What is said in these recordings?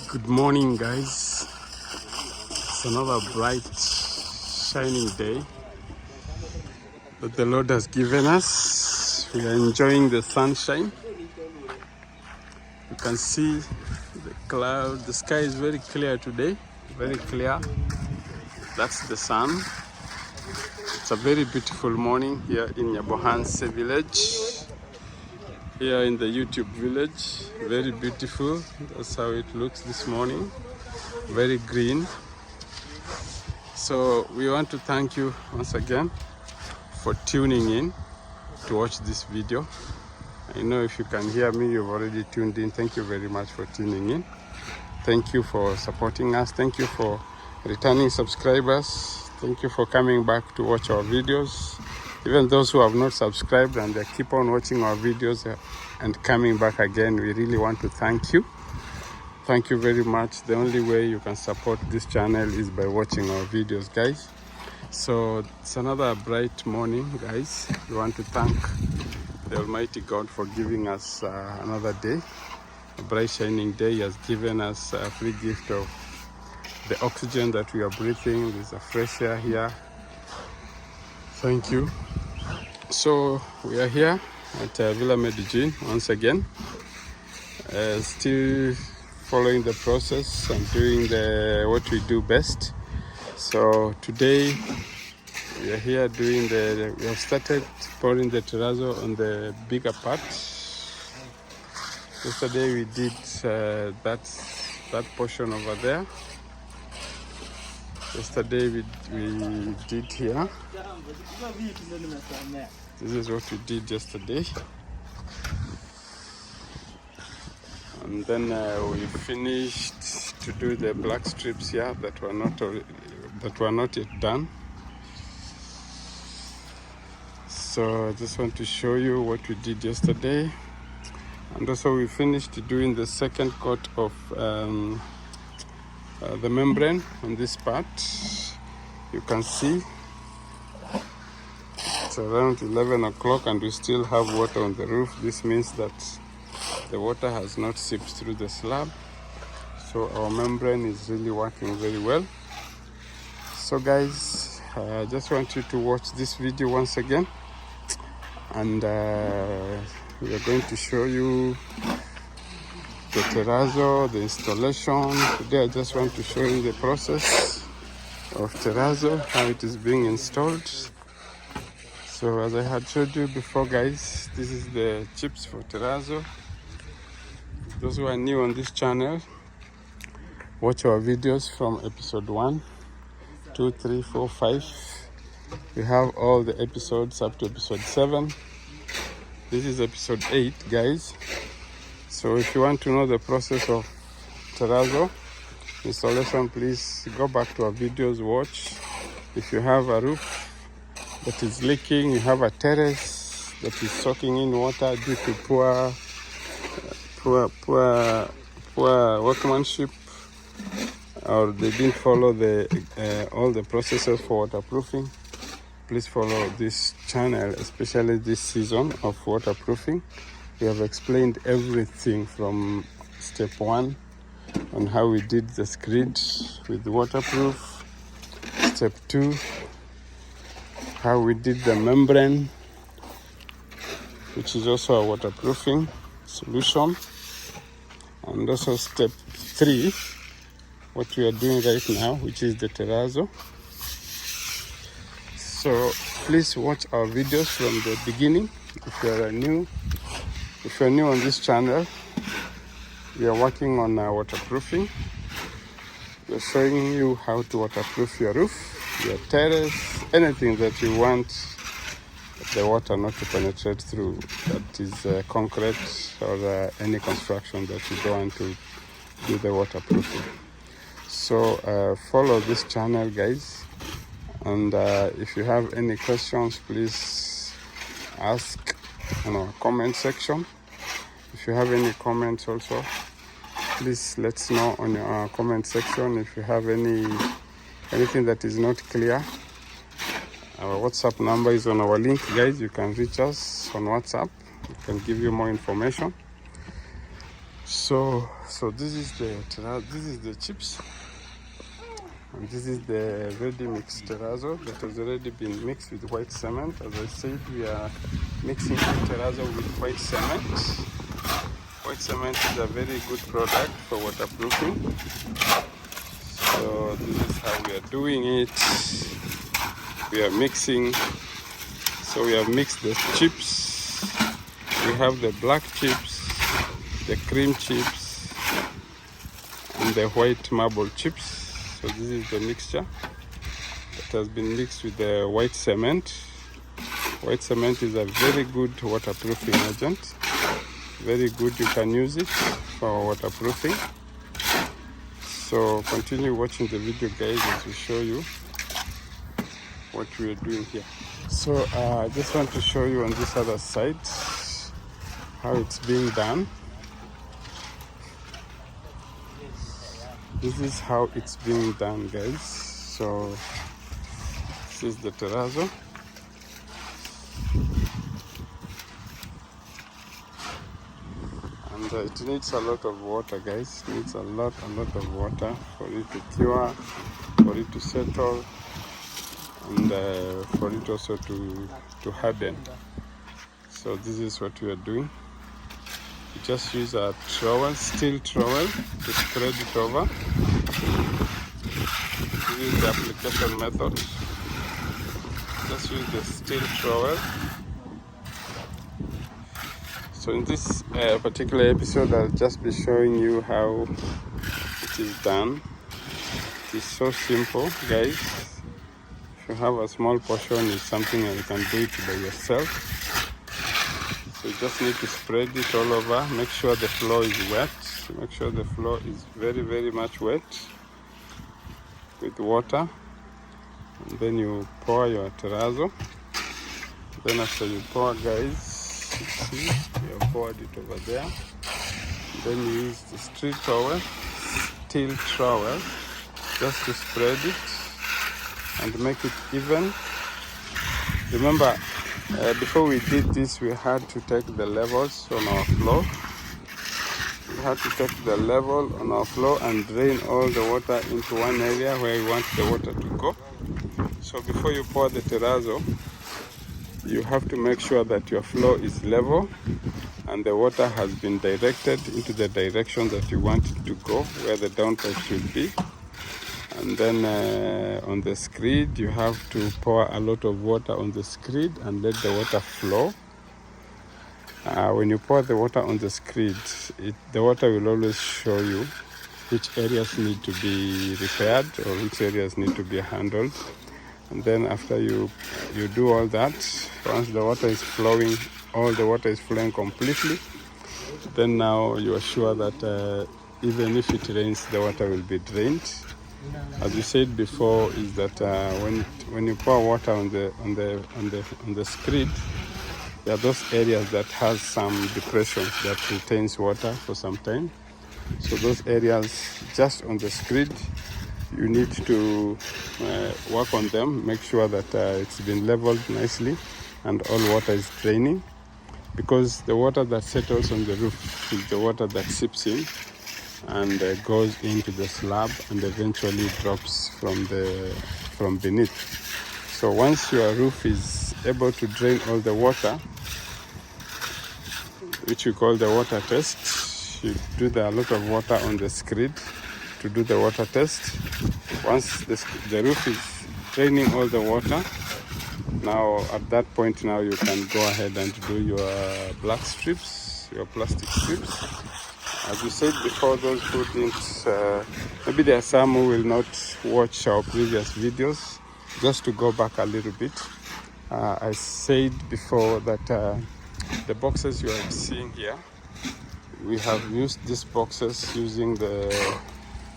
Good morning, guys. It's another bright, shining day that the Lord has given us. We are enjoying the sunshine. You can see the cloud. The sky is very clear today, very clear. That's the sun. It's a very beautiful morning here in Nyabohanse village. Here in the YouTube village, very beautiful. That's how it looks this morning. Very green. So we want to thank you once again for tuning in to watch this video. I know if you can hear me, you've already tuned in. Thank you very much for tuning in. Thank you for supporting us. Thank you for returning subscribers. Thank you for coming back to watch our videos. Even those who have not subscribed and they keep on watching our videos and coming back again, we really want to thank you. Thank you very much. The only way you can support this channel is by watching our videos, guys. So it's another bright morning, guys. We want to thank the Almighty God for giving us another day, a bright shining day. He has given us a free gift of the oxygen that we are breathing. There's a fresh air here. Thank you. So we are here at Villa Medellin once again, still following the process and doing what we do best. So today we are here doing we have started pouring the terrazzo on the bigger part. Yesterday we did that portion over there. Yesterday we did here. This is what we did yesterday. And then we finished to do the black strips here that were not yet done. So I just want to show you what we did yesterday. And also we finished doing the second coat of the membrane on this part. You can see it's around 11 o'clock and we still have water on the roof. This means that the water has not seeped through the slab. So our membrane is really working very well. So guys, I just want you to watch this video once again. And we are going to show you the terrazzo, the installation. Today I just want to show you the process of terrazzo, how it is being installed. So as I had showed you before, guys, this is the chips for terrazzo. Those who are new on this channel, watch our videos from episode 1, 2, 3, 4, 5. We have all the episodes up to episode 7. This is episode 8, guys. So if you want to know the process of terrazzo installation, please go back to our videos, watch. If you have a roof that is leaking, you have a terrace that is soaking in water due to poor workmanship, or they didn't follow all the processes for waterproofing, please follow this channel, especially this season of waterproofing. We have explained everything from step 1 on how we did the screed with waterproof, step 2 how we did the membrane, which is also a waterproofing solution, and also step 3 what we are doing right now, which is the terrazzo. So please watch our videos from the beginning. If you are new on this channel, we are working on waterproofing. We are showing you how to waterproof your roof, your terrace, anything that you want the water not to penetrate through, that is concrete or any construction that you don't want to do the waterproofing. So follow this channel, guys, and if you have any questions, please ask in our comment section. If you have any comments also, please let us know on our comment section. If you have anything that is not clear, our WhatsApp number is on our link, guys. You can reach us on WhatsApp. We can give you more information. So this is the chips, and this is the ready mixed terrazzo that has already been mixed with white cement. As I said, we are mixing terrazzo with white cement. White cement is a very good product for waterproofing. So this is how we are doing it. We are mixing. So we have mixed the chips. We have the black chips, the cream chips, and the white marble chips. So this is the mixture that has been mixed with the white cement. White cement is a very good waterproofing agent. Very good, you can use it for waterproofing. So continue watching the video, guys, as we show you what we are doing here. So I just want to show you on this other side how it's being done. This is how it's being done, guys. So this is the terrazzo. And it needs a lot of water, guys. It needs a lot of water for it to cure, for it to settle, and for it also to harden. So this is what we are doing. We just use a trowel, steel trowel, to spread it over. This is the application method. Just use the steel trowel. So in this particular episode, I'll just be showing you how it is done. It is so simple, guys. If you have a small portion, it's something that you can do it by yourself. So you just need to spread it all over. Make sure the floor is wet. Make sure the floor is very much wet with water. And then you pour your terrazzo. Then after you pour, guys, you see, you have poured it over there. Then you use the steel trowel just to spread it and make it even. Remember, before we did this, we had to take the levels on our floor. We had to take the level on our floor and drain all the water into one area where we want the water to go. So before you pour the terrazzo, you have to make sure that your floor is level and the water has been directed into the direction that you want it to go, where the downpipe should be. And then on the screed, you have to pour a lot of water on the screed and let the water flow. When you pour the water on the screed, the water will always show you which areas need to be repaired or which areas need to be handled. And then after you do all that, once the water is flowing, all the water is flowing completely, then now you are sure that even if it rains, the water will be drained. As we said before, is that when you pour water on the screed, there are those areas that has some depression that retains water for some time. So those areas just on the screed, you need to work on them, make sure that it's been leveled nicely and all water is draining, because the water that settles on the roof is the water that seeps in and goes into the slab and eventually drops from beneath. So once your roof is able to drain all the water, which we call the water test, you do a lot of water on the screed to do the water test. Once the roof is draining all the water, now at that point now you can go ahead and do your black strips, your plastic strips. As we said before, those who didn't, maybe there are some who will not watch our previous videos. Just to go back a little bit, I said before that the boxes you are seeing here, we have used these boxes using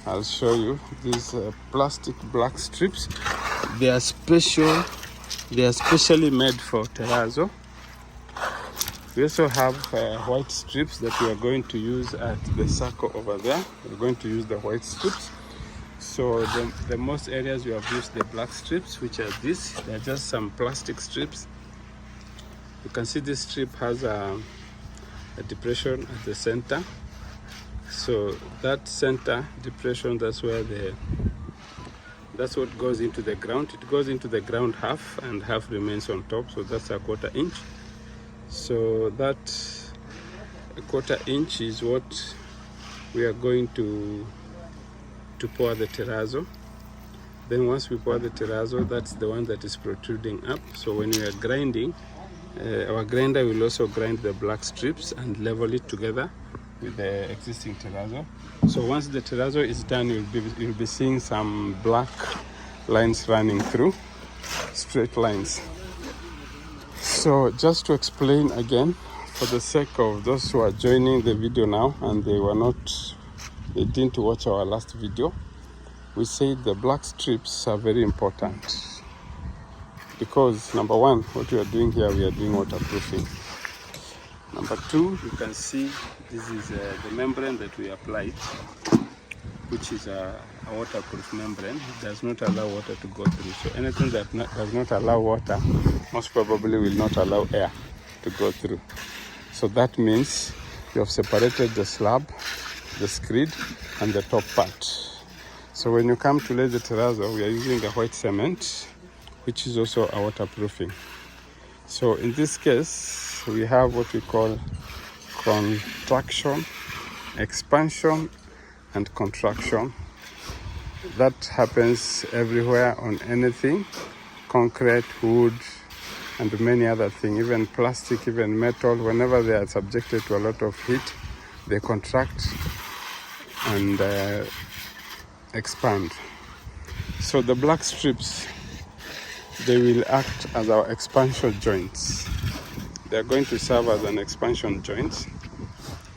I'll show you, these plastic black strips. They are specially made for terrazzo. We also have white strips that we are going to use at the circle over there. We're going to use the white strips. So the most areas we have used the black strips, which are these. They're just some plastic strips. You can see this strip has a depression at the center. So that center depression, that's what goes into the ground. It goes into the ground half, and half remains on top, so that's a 1/4 inch. So that 1/4 inch is what we are going to pour the terrazzo. Then once we pour the terrazzo, that's the one that is protruding up. So when we are grinding, our grinder will also grind the black strips and level it together with the existing terrazzo. So once the terrazzo is done, you'll be seeing some black lines running through, straight lines. So just to explain again, for the sake of those who are joining the video now and they didn't watch our last video, we said the black strips are very important because number one, what we are doing here, we are doing waterproofing. Number two, you can see this is the membrane that we applied, which is a waterproof membrane. It does not allow water to go through. So anything that does not allow water, most probably will not allow air to go through. So that means you have separated the slab, the screed, and the top part. So when you come to lay the terrazzo, we are using a white cement, which is also a waterproofing. So in this case, we have what we call contraction, expansion, and contraction. That happens everywhere on anything, concrete, wood, and many other things, even plastic, even metal. Whenever they are subjected to a lot of heat, they contract and expand. So the black strips, they will act as our expansion joints. They are going to serve as an expansion joint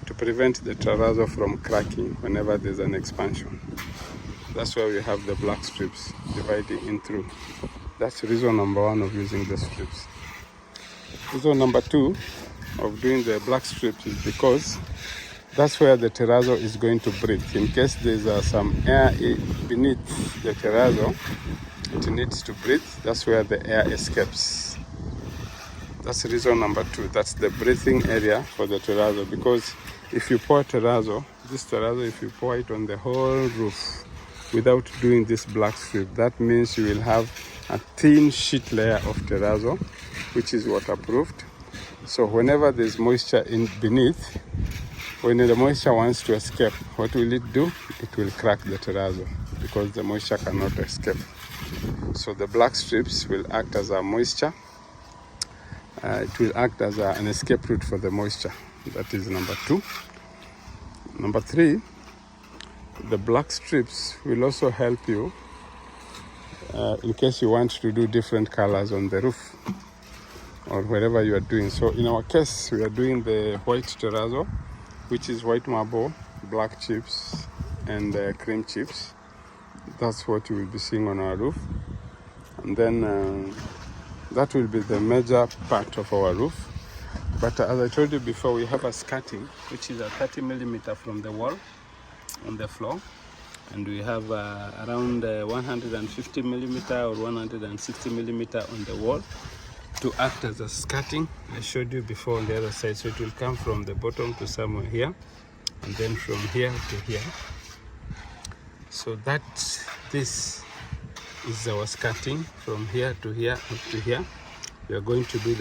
to prevent the terrazzo from cracking whenever there's an expansion. That's why we have the black strips dividing in through. That's reason number one of using the strips. Reason number two of doing the black strips is because that's where the terrazzo is going to breathe. In case there's some air beneath the terrazzo, it needs to breathe. That's where the air escapes. That's reason number two. That's the breathing area for the terrazzo. Because if you pour terrazzo, this terrazzo, if you pour it on the whole roof without doing this black strip, that means you will have a thin sheet layer of terrazzo, which is waterproofed. So whenever there's moisture in beneath, when the moisture wants to escape, what will it do? It will crack the terrazzo because the moisture cannot escape. So the black strips will act as a moisture. It will act as an escape route for the moisture. That is number two. Number three, the black strips will also help you in case you want to do different colors on the roof or wherever you are doing. So in our case, we are doing the white terrazzo, which is white marble, black chips, and cream chips. That's what you will be seeing on our roof. And then that will be the major part of our roof. But as I told you before, we have a scarting, which is a 30 millimeter from the wall on the floor. And we have around 150 millimeter or 160 millimeter on the wall to act as a scarting. I showed you before on the other side. So it will come from the bottom to somewhere here, and then from here to here. So this is our scarting from here to here up to here. We are going to do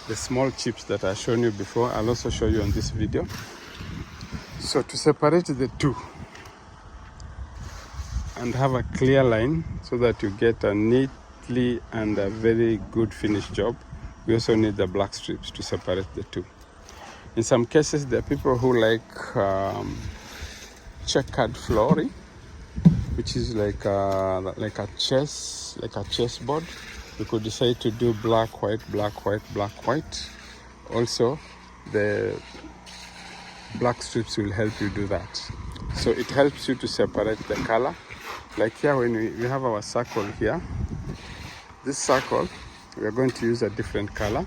the small chips that I've shown you before. I'll also show you on this video. So to separate the two and have a clear line so that you get a neatly and a very good finished job, we also need the black strips to separate the two. In some cases, there are people who like checkered flooring, which is like a chessboard. You could decide to do black, white, black, white, black, white. Also, the black strips will help you do that. So it helps you to separate the color. Like here, when we have our circle here, this circle, we are going to use a different color.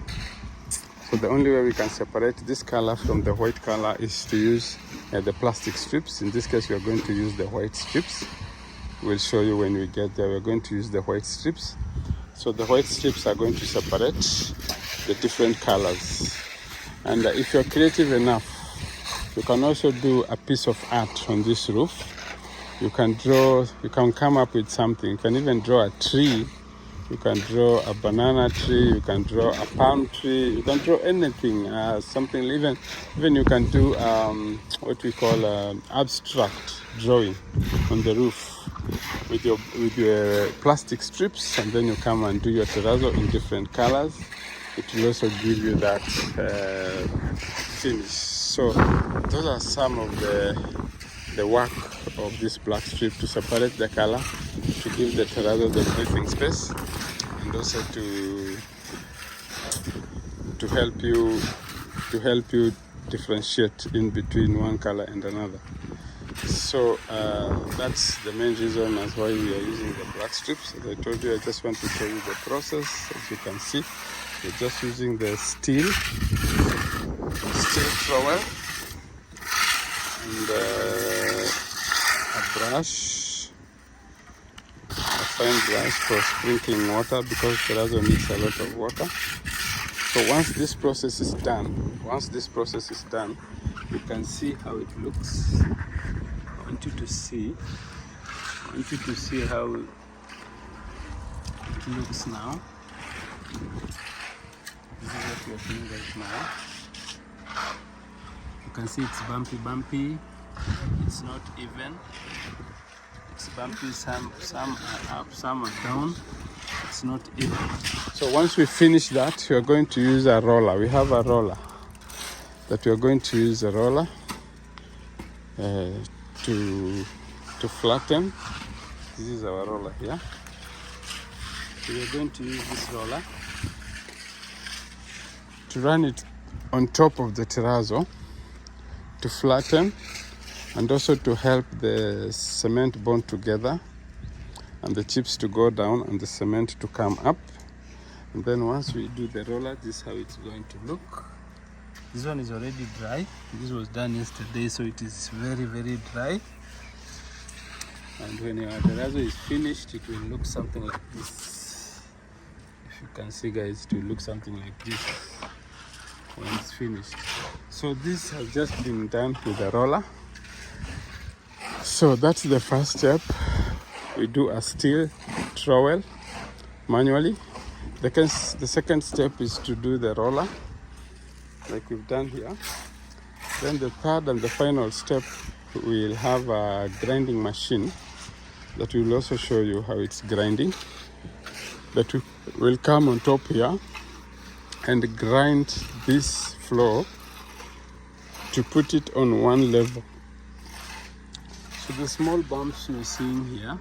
So the only way we can separate this color from the white color is to use the plastic strips. In this case, we are going to use the white strips. We'll show you when we get there. We're going to use the white strips. So the white strips are going to separate the different colors. And if you're creative enough, You can also do a piece of art on this roof. You can draw, you can come up with something. You can even draw a tree. You can draw a banana tree. You can draw a palm tree. You can draw anything, something. Even you can do what we call abstract drawing on the roof with your plastic strips, and then you come and do your terrazzo in different colors. It will also give you that finish. So those are some of the work of this black strip to separate the color, to give the terrazzo the breathing space, and also to help you differentiate in between one color and another. So that's the main reason as why we are using the black strips. As I told you, I just want to show you the process. As you can see, we're just using the steel trowel and a brush, a fine brush for sprinkling water, because terrazzo needs a lot of water. So once this process is done, you can see how it looks. I want you to see how it looks now. This is what we are doing right now. You can see it's bumpy. It's not even. It's bumpy. Some are up, some are down. It's not even. So once we finish that, we are going to use a roller. We have a roller that we are going to use a roller to flatten. This is our roller here. So we are going to use this roller to run it on top of the terrazzo to flatten, and also to help the cement bond together and the chips to go down and the cement to come up. And then once we do the roller, this is how it's going to look. This one is already dry. This was done yesterday, so it is very, very dry. And when your terrazzo is finished, it will look something like this. If you can see, guys, it will look something like this when it's finished. So this has just been done with a roller. So that's the first step. We do a steel trowel manually. The second step is to do the roller, like we've done here. Then the third and the final step, we'll have a grinding machine that will also show you how it's grinding. That will come on top here and grind this floor to put it on one level. So the small bumps you're seeing here,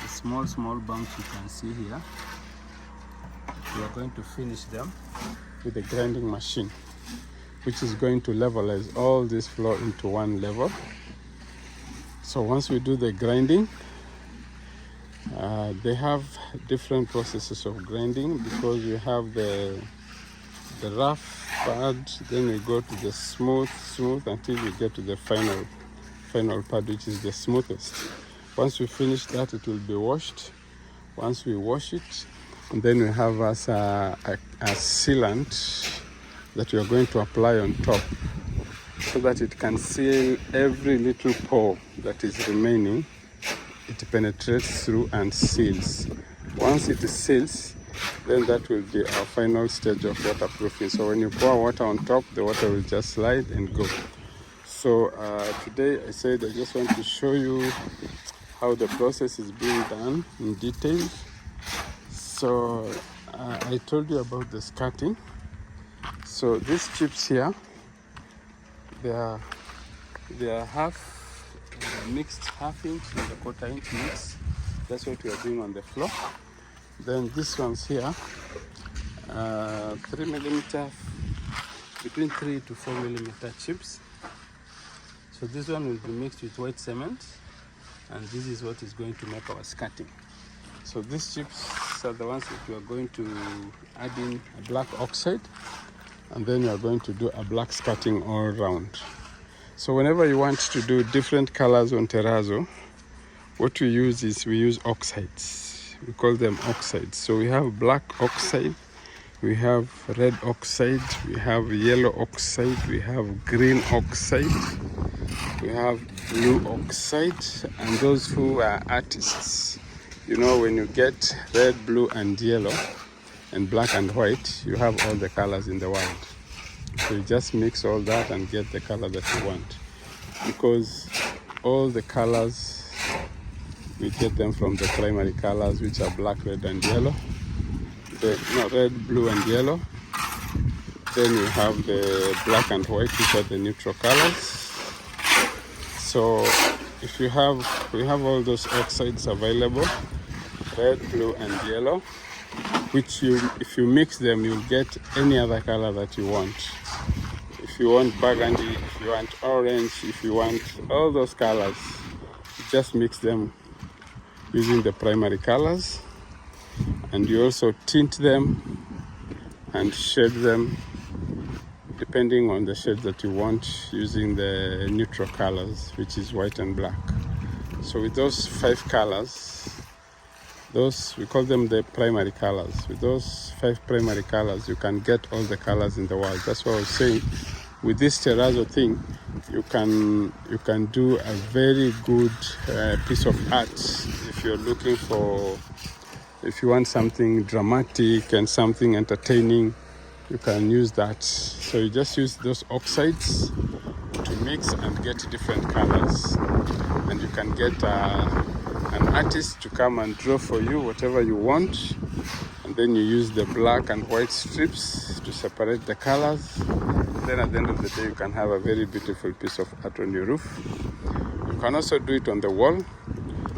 the small bumps you can see here, we are going to finish them with a grinding machine, which is going to levelize all this floor into one level. So once we do the grinding, they have different processes of grinding, because we have the rough pad, then we go to the smooth until we get to the final pad, which is the smoothest. Once we finish that, it will be washed. Once we wash it, and then we have us a sealant that we are going to apply on top, so that it can seal every little pore that is remaining. It penetrates through and seals. Once it seals, then that will be our final stage of waterproofing. So when you pour water on top, the water will just slide and go. So today I said I just want to show you how the process is being done in detail. So I told you about the scarting. So these chips here, they are mixed half-inch and a quarter-inch mix. That's what we are doing on the floor. Then these ones here, 3 millimeter, between 3 to 4 millimeter chips. So this one will be mixed with white cement, and this is what is going to make our scarting. So these chips are the ones that we are going to add in a black oxide, and then we are going to do a black scarting all around. So whenever you want to do different colors on terrazzo, what we use oxides. We call them oxides. So we have black oxide, we have red oxide, we have yellow oxide, we have green oxide, we have blue oxide. And those who are artists, you know, when you get red, blue and yellow and black and white, you have all the colors in the world. So you just mix all that and get the color that you want, because all the colors, we get them from the primary colors, which are black, red and yellow. Red, blue and yellow. Then you have the black and white, which are the neutral colors. So if you have, we have all those oxides available, red, blue and yellow, which if you mix them, you'll get any other color that you want. If you want burgundy, if you want orange, if you want all those colors, just mix them using the primary colors. And you also tint them and shade them depending on the shade that you want, using the neutral colors, which is white and black. So with those 5 colors, those, we call them the primary colors. With those 5 primary colors, you can get all the colors in the world. That's what I was saying. With this terrazzo thing, you can do a very good piece of art. If you're looking for, if you want something dramatic and something entertaining, you can use that. So you just use those oxides to mix and get different colors, and you can get an artist to come and draw for you whatever you want. And then you use the black and white strips to separate the colors. Then at the end of the day, you can have a very beautiful piece of art on your roof. You can also do it on the wall.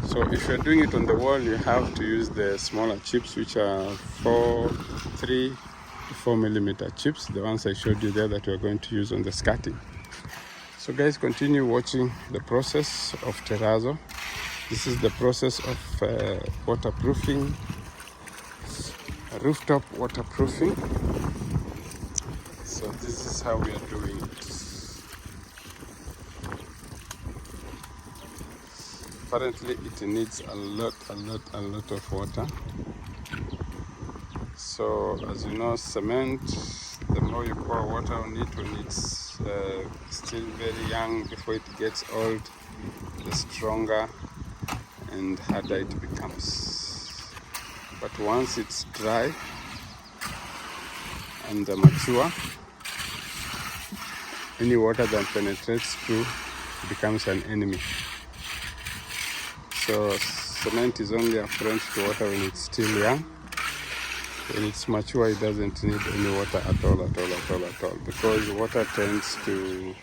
So if you're doing it on the wall, you have to use the smaller chips, which are 3 to 4 millimeter chips, the ones I showed you there that we're going to use on the scarting. So guys, continue watching the process of terrazzo. This is the process of waterproofing, rooftop waterproofing. So this is how we are doing it. Apparently it needs a lot of water. So as you know, cement, the more you pour water on it when it's still very young, before it gets old, the stronger and harder it becomes. But once it's dry and mature, any water that penetrates through becomes an enemy. So cement is only a friend to water when it's still young. When it's mature, it doesn't need any water at all, because water tends to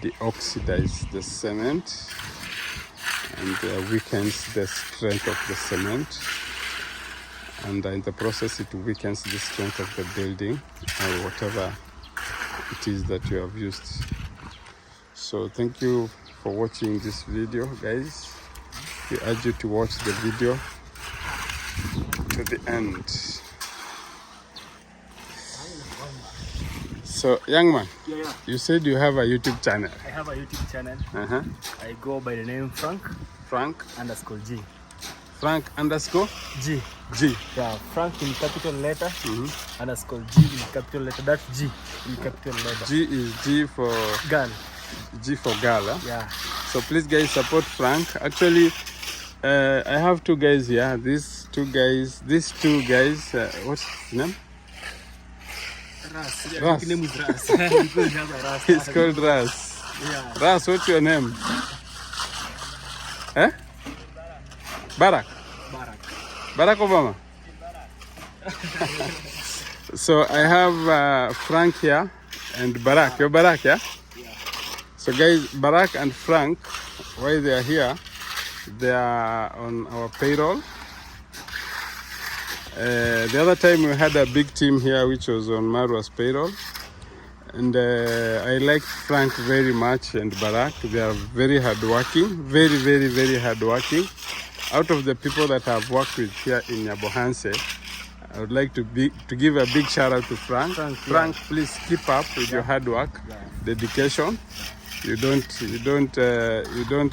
deoxidize the cement and weakens the strength of the cement, and in the process it weakens the strength of the building or whatever it is that you have used. So thank you for watching this video, guys. We urge you to watch the video to the end. So, young man, you said you have a YouTube channel. I have a YouTube channel. I go by the name Frank. Frank _ G. Frank _ G. G. Yeah, Frank in capital letter. _ G in capital letter. That's G in capital letter. G is G for girl. G for girl. Huh? Yeah. So please, guys, support Frank. Actually, I have 2 guys here. These two guys. What's his name? Ras. Ras. His name is Ras. Because he has a Ras. He's called Ras. Yeah. Ras, what's your name? Eh? Barack. Barack Obama. So I have Frank here and Barack. You're Barack, yeah? Yeah. So guys, Barack and Frank, while they are here, they are on our payroll. The other time we had a big team here which was on Marwa's payroll, and I like Frank very much and Barack. They are very hardworking, very hardworking. Out of the people that I've worked with here in Nyabohanse, I would like to give a big shout out to Frank. Frank, please keep up with your hard work, dedication. You don't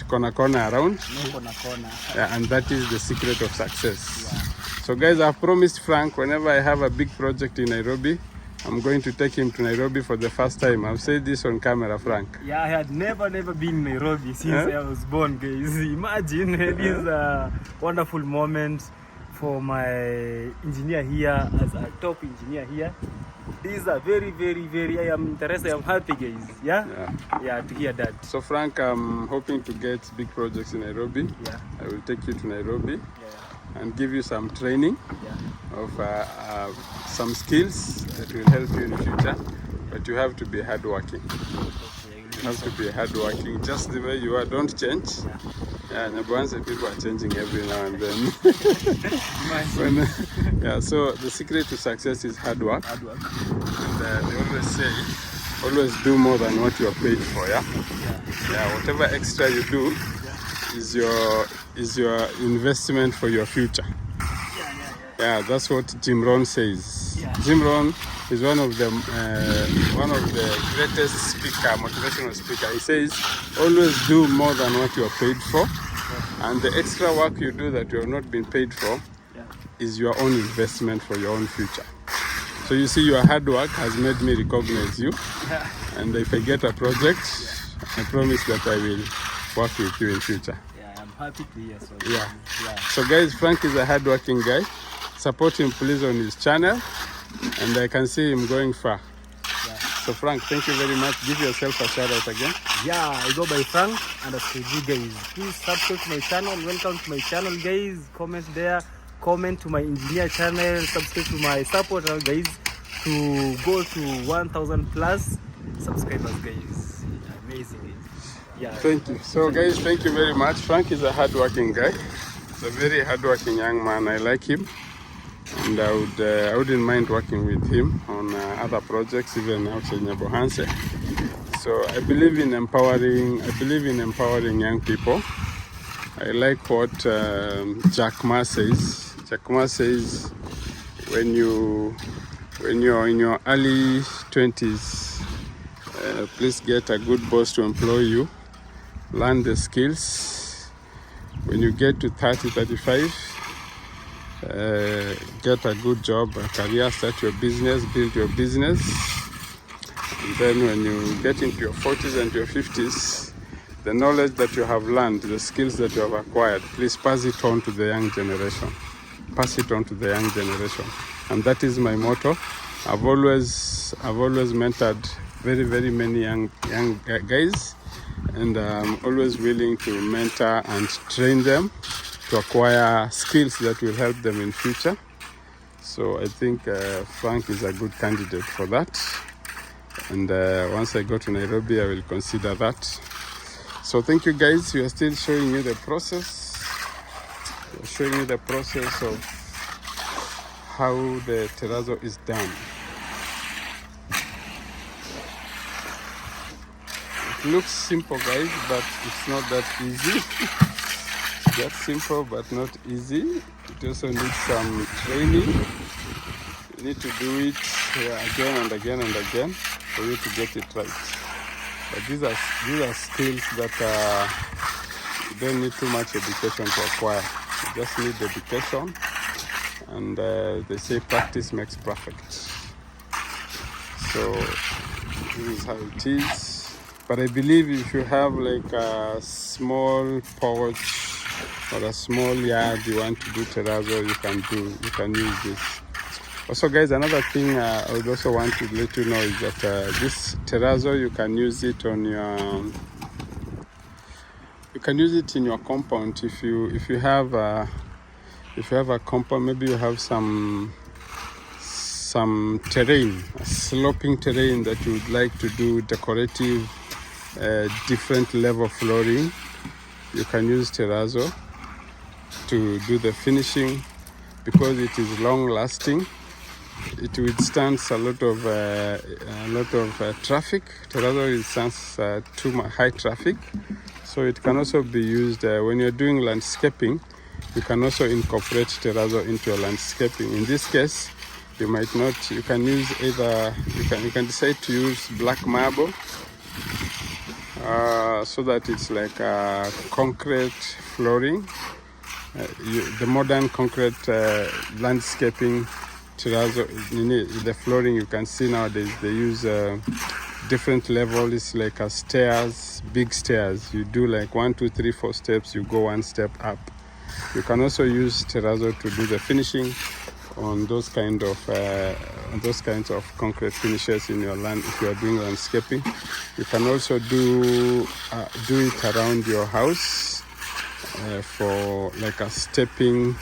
corner around. No corner. Yeah, and that is the secret of success. So guys, I've promised Frank whenever I have a big project in Nairobi, I'm going to take him to Nairobi for the first time. I've said this on camera, Frank. Yeah, I had never been in Nairobi since I was born, guys. Imagine this wonderful moment for my engineer here, as a top engineer here. These are very, I am interested, I'm happy, guys. Yeah, to hear that. So Frank, I'm hoping to get big projects in Nairobi. Yeah. I will take you to Nairobi. Yeah. And give you some training of some skills that will help you in the future. But you have to be hardworking. You have to be hardworking, just the way you are. Don't change. Yeah, Nabwanse people are changing every now and then. So the secret to success is hard work. And they always say, always do more than what you are paid for. Whatever extra you do is your investment for your future. That's what Jim Rohn says. Jim Rohn is one of the greatest motivational speaker. He says, always do more than what you are paid for, and the extra work you do that you have not been paid for is your own investment for your own future. So you see, your hard work has made me recognize you, and if I get a project, I promise that I will work with you in future. I'm happy to hear so. So guys, Frank is a hard-working guy. Support him please on his channel, and I can see him going far. So Frank, thank you very much. Give yourself a shout out again. I go by Frank and Epsd, guys. Please subscribe to my channel. Welcome to my channel, guys. Comment there. Comment to my engineer channel. Subscribe to my support channel, guys, to go to 1,000 plus subscribers, guys. Amazing, guys. Thank you. So guys, thank you very much. Frank is a hard-working guy. He's a very hard-working young man. I like him, and I wouldn't mind working with him on other projects, even outside Nyabohanse. So I believe in empowering young people. I like what Jack Ma says. Jack Ma says, when you're in your early 20s, please get a good boss to employ you. Learn the skills. When you get to 30, 35, get a good job, a career, start your business, build your business. And then when you get into your 40s and your 50s, the knowledge that you have learned, the skills that you have acquired, please pass it on to the young generation. Pass it on to the young generation. And that is my motto. I've always mentored very many young guys, and I'm always willing to mentor and train them to acquire skills that will help them in future. So I think Frank is a good candidate for that. And once I go to Nairobi, I will consider that. So thank you guys. We are still showing you the process. We're showing you the process of how the terrazzo is done. It looks simple, guys, but it's not that easy. That's simple but not easy. It also needs some training. You need to do it again and again and again for you to get it right. But these are skills that you don't need too much education to acquire. You just need dedication, and they say practice makes perfect. So this is how it is. But I believe if you have like a small porch or a small yard you want to do terrazzo, you can use this. Also guys, another thing I would also want to let you know is that this terrazzo, you can use it on your in your compound. If you have a compound, maybe you have some terrain, a sloping terrain that you would like to do decorative different level flooring, you can use terrazzo to do the finishing, because it is long lasting. It withstands a lot of traffic. Terrazzo withstands too much high traffic, so it can also be used when you're doing landscaping. You can also incorporate terrazzo into your landscaping. In this case, you might not. You can use either. You can decide to use black marble, so that it's like a concrete flooring, the modern concrete landscaping terrazzo, the flooring you can see nowadays, they use different levels, like stairs, big stairs. You do like 1, 2, 3, 4 steps, you go 1 step up. You can also use terrazzo to do the finishing on those kinds of concrete finishes in your land if you are doing landscaping. You can also do it around your house for like a stepping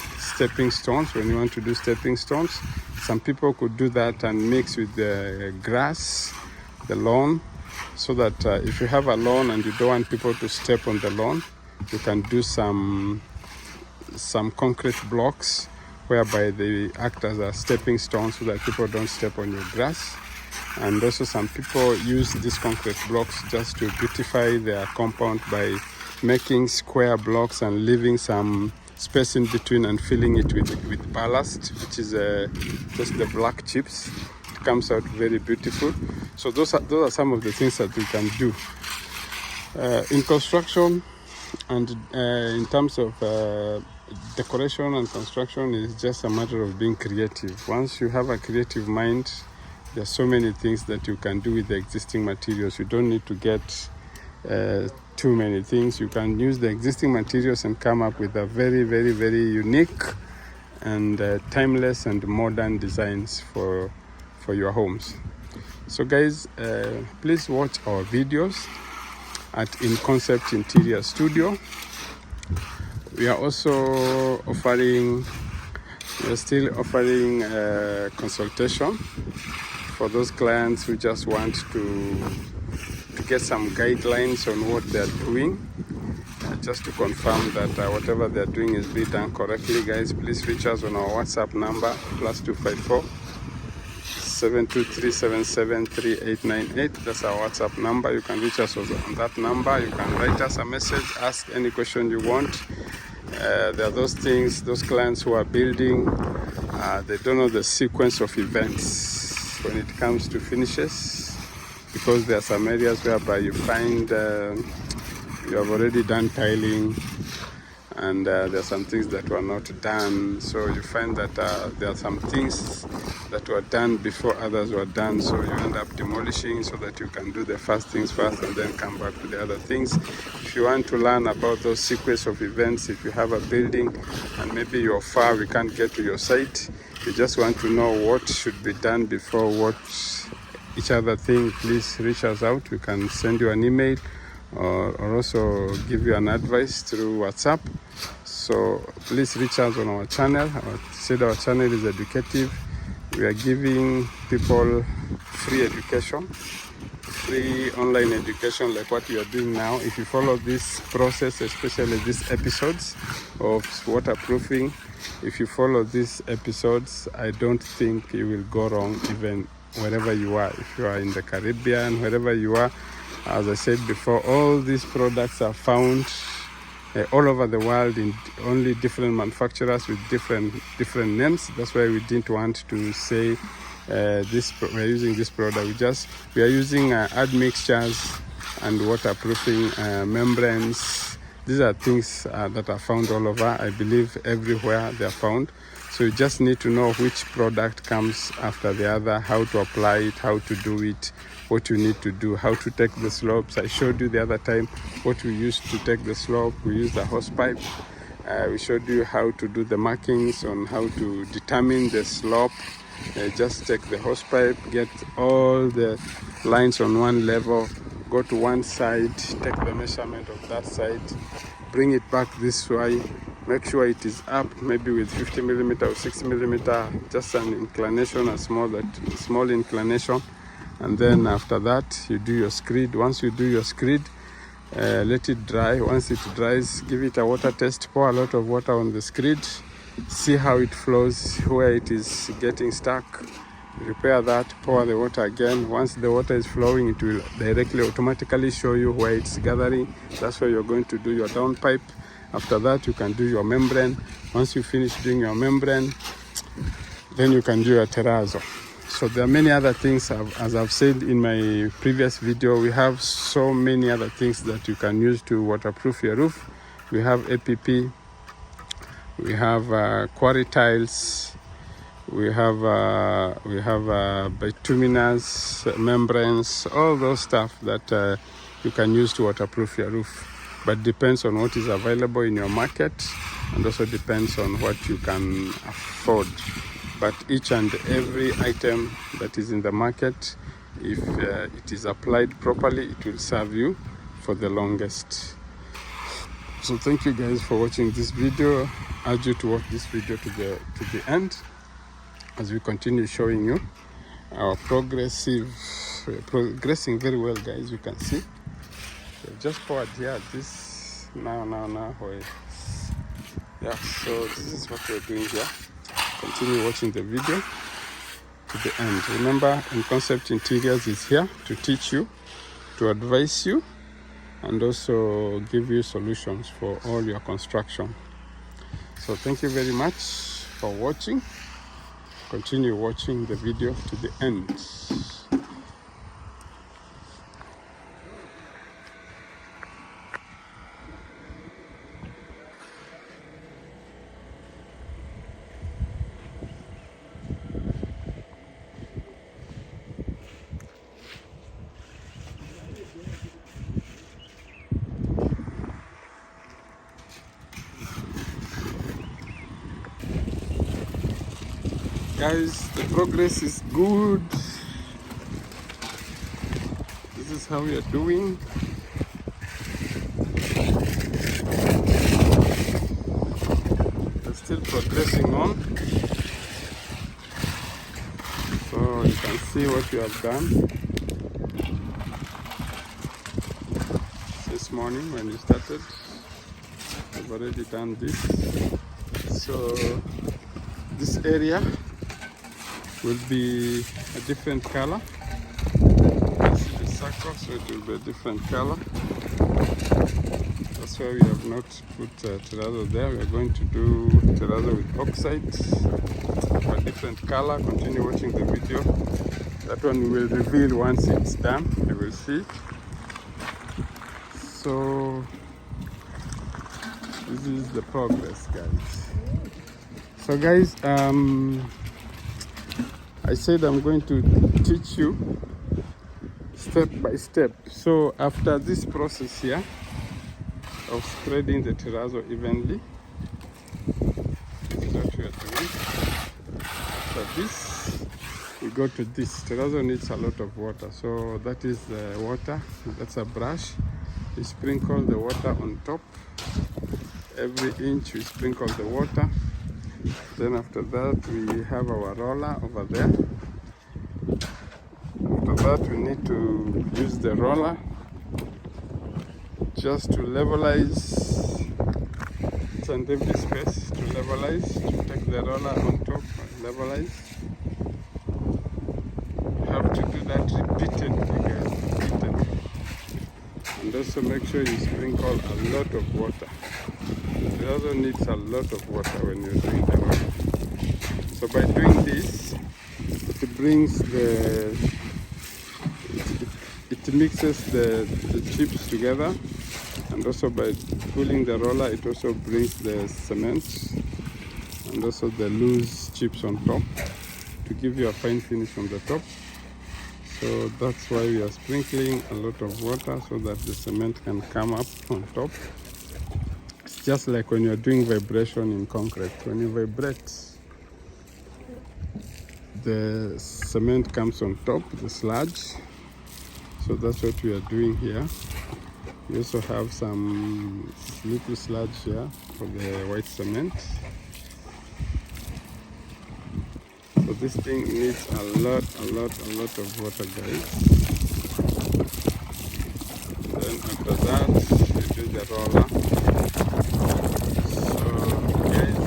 stones. When you want to do stepping stones, some people could do that and mix with the grass, the lawn, so that if you have a lawn and you don't want people to step on the lawn, you can do some concrete blocks whereby they act as a stepping stone so that people don't step on your grass. And also some people use these concrete blocks just to beautify their compound by making square blocks and leaving some space in between and filling it with ballast, which is just the black chips. It comes out very beautiful. So those are some of the things that we can do in construction. And in terms of decoration and construction, is just a matter of being creative. Once you have a creative mind, there are so many things that you can do with the existing materials. You don't need to get too many things. You can use the existing materials and come up with a very, very, very unique and timeless and modern designs for your homes. So guys, please watch our videos at In Concept Interior Studio. We are also still offering consultation for those clients who just want to get some guidelines on what they're doing, just to confirm that whatever they're doing is being done correctly. Guys, please reach us on our WhatsApp number, +254 723773898. That's our WhatsApp number. You can reach us on that number. You can write us a message, ask any question you want. There are those clients who are building, they don't know the sequence of events when it comes to finishes, because there are some areas whereby you find you have already done tiling, and there are some things that were not done. So you find that there are some things that were done before others were done, so you end up demolishing so that you can do the first things first and then come back to the other things. If you want to learn about those sequence of events, if you have a building and maybe you're far, we can't get to your site, you just want to know what should be done before what each other thing, please reach us out. We can send you an email or also give you an advice through WhatsApp. So please reach out on our channel. Our channel is educative. We are giving people free education, free online education, like what you are doing now. If you follow this process, especially these episodes of waterproofing, if you follow these episodes, I don't think you will go wrong even wherever you are. If you are in the Caribbean, wherever you are, as I said before, all these products are found all over the world in only different manufacturers with different names. That's why we didn't want to say we're using this product. We are using admixtures and waterproofing membranes. These are things that are found all over. I believe everywhere they are found. So you just need to know which product comes after the other, how to apply it, how to do it, what you need to do, how to take the slopes. I showed you the other time what we used to take the slope. We used the hose pipe. We showed you how to do the markings on how to determine the slope. Just take the hose pipe, get all the lines on one level, go to one side, take the measurement of that side, bring it back this way, make sure it is up, maybe with 50 millimeter or 60 millimeter, just an inclination, a small inclination. And then after that, you do your screed. Once you do your screed, let it dry. Once it dries, give it a water test. Pour a lot of water on the screed. See how it flows, where it is getting stuck. Repair that, pour the water again. Once the water is flowing, it will directly automatically show you where it's gathering. That's where you're going to do your downpipe. After that, you can do your membrane. Once you finish doing your membrane, then you can do your terrazzo. So there are many other things, as I've said in my previous video, we have so many other things that you can use to waterproof your roof. We have APP, we have quarry tiles, we have bituminous membranes, all those stuff that you can use to waterproof your roof. But depends on what is available in your market, and also depends on what you can afford. But each and every item that is in the market, if it is applied properly, it will serve you for the longest. So thank you guys for watching this video. I urge you to watch this video to the end as we continue showing you our progressing very well, guys. You can see. So just forward here. This now. Wait. Yeah. So this is what we're doing here. Continue watching the video to the end. Remember, Concept Interiors is here to teach you, to advise you, and also give you solutions for all your construction. So thank you very much for watching. Continue watching the video to the end. Guys, the progress is good. This is how we are doing. We're still progressing on. So you can see what we have done. This morning when we started, we've already done this. So this area will be a different color. You can see the circle, so it will be a different color. That's why we have not put terrazzo there. We are going to do terrazzo with oxide for a different color. Continue watching the video. That one we will reveal once it's done. You will see. So this is the progress, guys. So guys, I said I'm going to teach you step by step. So after this process here of spreading the terrazzo evenly, this is what we are doing. After this, we go to this. Terrazzo needs a lot of water, so that is the water. That's a brush. We sprinkle the water on top. Every inch we sprinkle the water. Then after that we have our roller over there. After that we need to use the roller just to levelize each and every space, to levelize, to take the roller on top and levelize. You have to do that repeatedly, guys, repeatedly. And also make sure you sprinkle a lot of water. It also needs a lot of water when you're doing the roller. So by doing this, it brings it mixes the chips together, and also by pulling the roller, it also brings the cement and also the loose chips on top to give you a fine finish on the top. So that's why we are sprinkling a lot of water so that the cement can come up on top. It's just like when you're doing vibration in concrete. When you vibrate, the cement comes on top, the sludge. So that's what we are doing here. We also have some little sludge here for the white cement. So this thing needs a lot of water, guys. Then after that, we do the roller. So guys,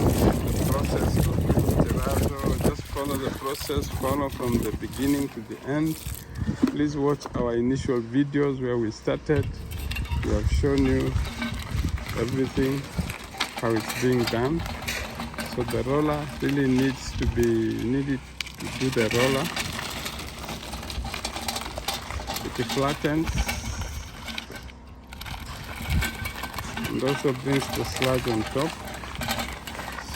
the process of doing terrazzo, just follow the process, follow from the beginning to the end. Please watch our initial videos where we started. We have shown you everything, how it's being done. So the roller really needs to do the roller. It flattens and also brings the sludge on top.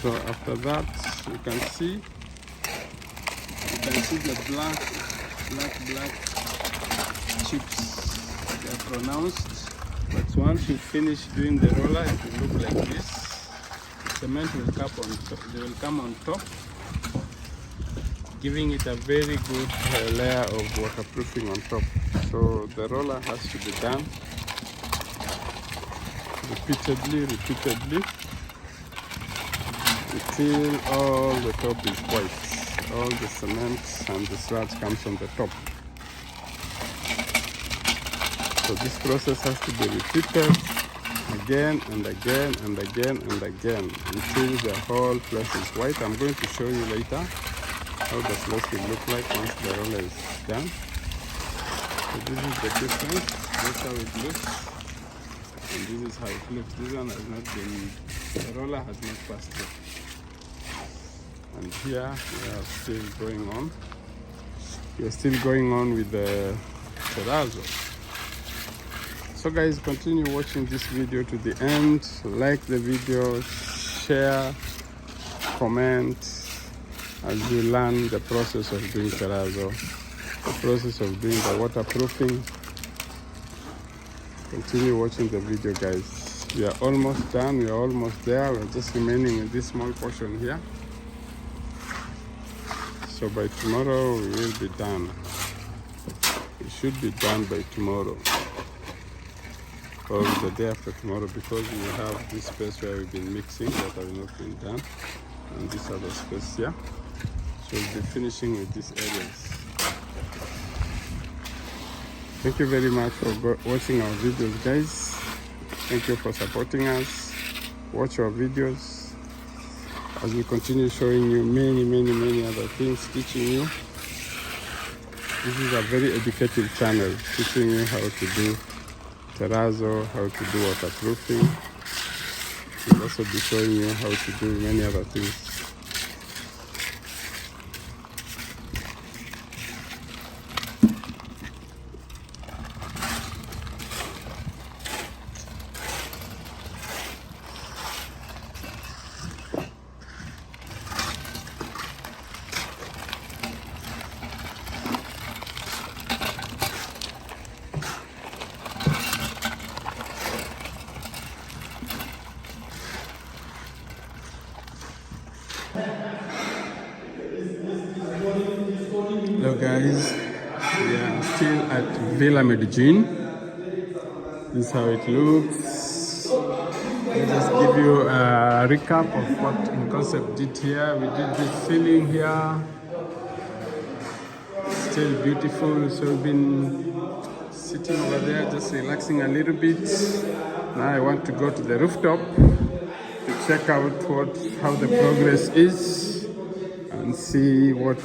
So after that, you can see the black chips. They are pronounced. But once you finish doing the roller, it will look like this. Cement will come on top. They will come on top, giving it a very good layer of waterproofing on top. So the roller has to be done repeatedly until all the top is white. All the cement and the sludge comes on the top. So this process has to be repeated again and again and again and again until the whole place is white. I'm going to show you later how the place will look like once the roller is done. So this is the difference. That's how it looks. And this is how it looks. This one has not been, the roller has not passed through. And here we are still going on. We are still going on with the terrazzo. So guys, continue watching this video to the end. Like the video, share, comment as you learn the process of doing terrazzo, the process of doing the waterproofing. Continue watching the video, guys. We are almost done. We are almost there. We're just remaining in this small portion here. So by tomorrow we will be done. We should be done by tomorrow, or the day after tomorrow, because we have this space where we've been mixing that have not been done, and this other space here. So we'll be finishing with these areas. Thank you very much for watching our videos, guys. Thank you for supporting us. Watch our videos as we continue showing you many other things, teaching you. This is a very educative channel, teaching you how to do terrazzo, how to do waterproofing. We'll also be showing you how to do many other things. Hello guys, we are still at Villa Medellin. This is how it looks. I'll just give you a recap of what In Concept did here. We did this ceiling here. Still beautiful, so we've been sitting over there just relaxing a little bit. Now I want to go to the rooftop to check out how the progress is and see what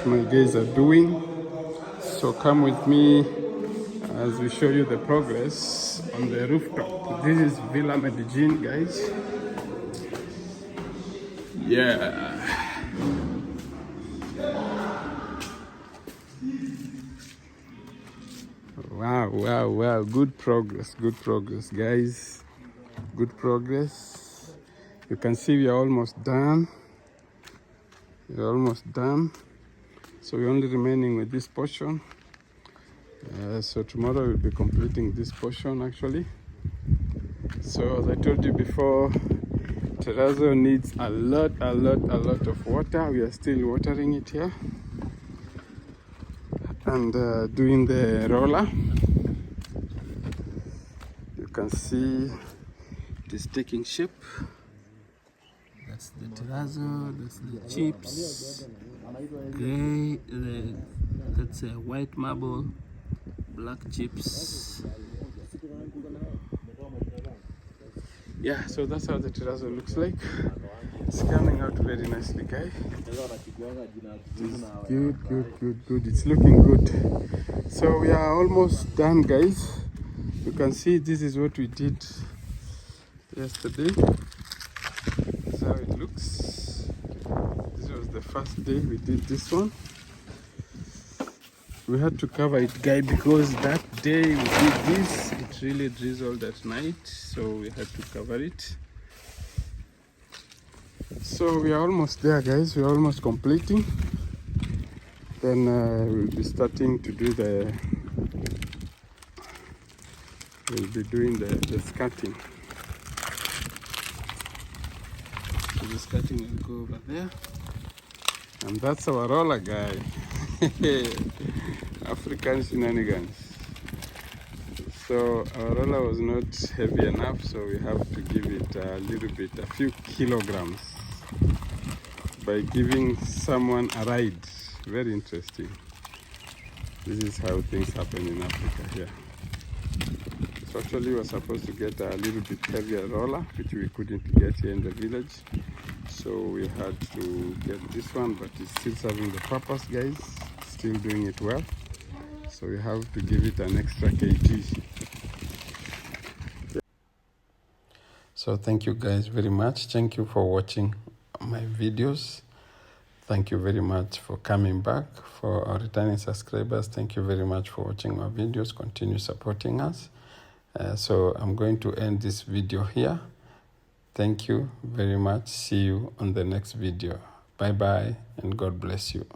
my guys are doing. So come with me as we show you the progress on the rooftop. This is Villa Medellin, guys. Yeah. Wow. Good progress, guys. Good progress. You can see we are almost done. We're almost done. So we're only remaining with this portion. So tomorrow we'll be completing this portion actually. So as I told you before, terrazzo needs a lot of water. We are still watering it here and doing the roller. You can see it is taking shape. That's the terrazzo, that's the chips, gray, that's a white marble, black chips. Yeah, so that's how the terrazzo looks like. It's coming out very nicely, guys. Good. It's looking good. So we are almost done, guys. You can see this is what we did yesterday. This is how it looks. This was the first day we did this one. We had to cover it, guys, because that day we did this, it really drizzled at night, so we had to cover it. So we are almost there, guys. We are almost completing. Then we'll be starting to do we'll be doing the scarting. So the scarting will go over there. And that's our roller guy. African shenanigans. So our roller was not heavy enough, so we have to give it a little bit, a few kilograms, by giving someone a ride. Very interesting. This is how things happen in Africa here. So actually we were supposed to get a little bit heavier roller, which we couldn't get here in the village. So we had to get this one, but it's still serving the purpose, guys. Still doing it well. So we have to give it an extra kg. So thank you guys very much. Thank you for watching my videos. Thank you very much for coming back. For our returning subscribers, thank you very much for watching our videos. Continue supporting us. So I'm going to end this video here. Thank you very much. See you on the next video. Bye bye and God bless you.